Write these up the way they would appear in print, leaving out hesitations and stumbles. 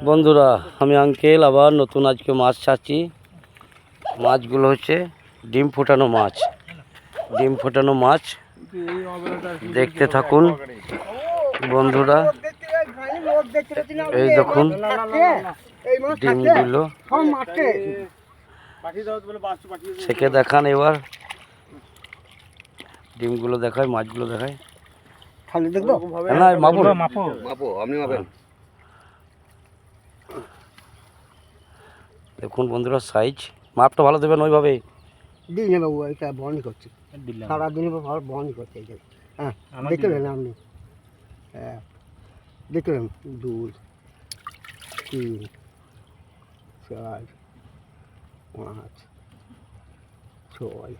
বন্ধুরা আমি আঙ্কেল আবার নতুন আজকে মাছ ছাড়ছি। মাছগুলো হচ্ছে ডিম ফোটানো মাছ, দেখতে থাকুন বন্ধুরা। এই দেখুন ডিমগুলো ছেঁকে দেখান, এবার ডিমগুলো দেখায়, মাছগুলো দেখায়। দেখুন বন্ধুরা সাইজ, মাপটা ভালো দেবেন ওইভাবে। দিনে বাবু এটা বহনই করছে, সারাদিনই বহনই করছে। হ্যাঁ দেখলেন আপনি, হ্যাঁ দেখলেন 2 3 4 5 6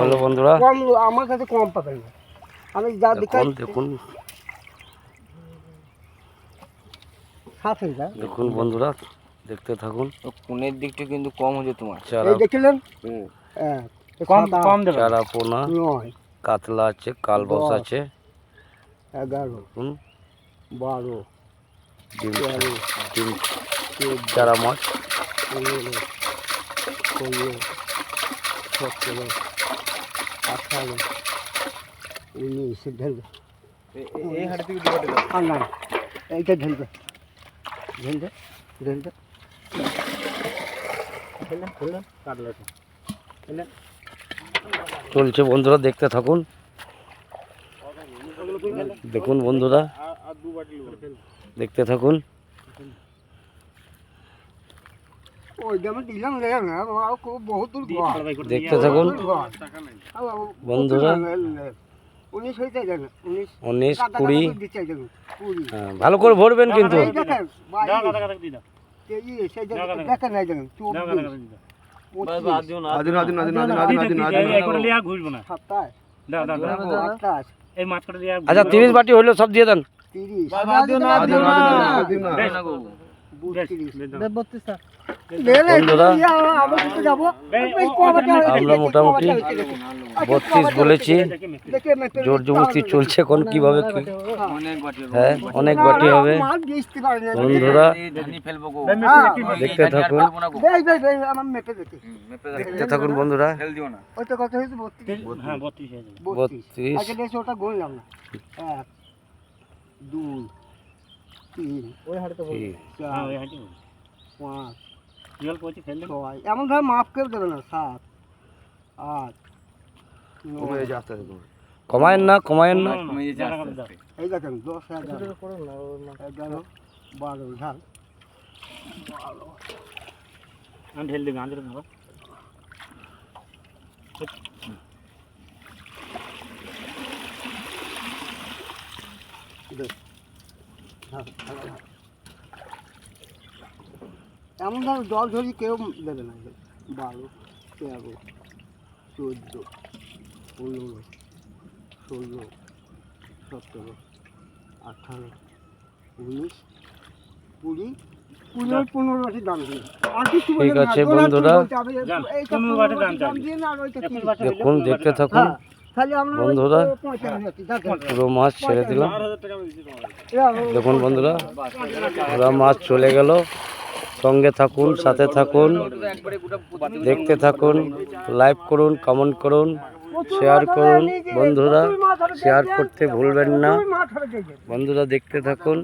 হলো বন্ধুরা। কম আমার কাছে কম পাবেন না, আমি যা দেখাই দেখুন দেখুন বন্ধুরা, দেখতে থাকুন। কোনের দিকটা কিন্তু কম হয়েছে তোমার। দেখলেন চারা পোনা, কাতলা আছে, কালবাউস আছে, 11 12 ডিম চারা মাছ, 15 16 17 18 19 ঢেলবে। এই হাড়ি থেকে দুটো দাও না এইটা ঢেলবে, ঢেলবে ঢেলবে চলছে বন্ধুরা, দেখতে থাকুন। দেখুন বন্ধুরা, দেখতে থাকুন। দেখতে থাকুন বন্ধুরা। 19 20 ভালো করে ভরবেন কিন্তু। আচ্ছা 30 বাটি হইলো, সব দিয়ে দেন। বন্ধুরা আমরা মোটামুটি 32 বলেছি, জোর জবরদস্তি চলছে এখন কিভাবে কি। হ্যাঁ অনেক বাটি হবে বন্ধুরা, দেখতে থাকুন, দেখতে থাকুন বন্ধুরা। 32 ওটা গোললাম না, 1 2 3 ওই হাড়িতে 5 এমন ধর মাফ করে দেবে না, 7 8 কমায়েন না, কমায়েন না। এই দেখেন 10 11 12 ঝাল ঢেল দেবে আঁচড়ে ধরো। এমন ধর জল ঝরি কেউ দেবে না। 12 13 14 15 16 17 18 19 20 15 বাটি দাম দিন। ঠিক আছে বন্ধুরা, দেখুন, দেখতে থাকুন বন্ধুরা। পুরো মাছ ছেড়ে দিলাম, দেখুন বন্ধুরা, পুরো মাছ চলে গেল। সঙ্গে থাকুন, সাথে থাকুন, দেখতে থাকুন, লাইক করুন, কমেন্ট করুন, শেয়ার করুন বন্ধুরা, শেয়ার করতে ভুলবেন না বন্ধুরা। দেখতে থাকুন।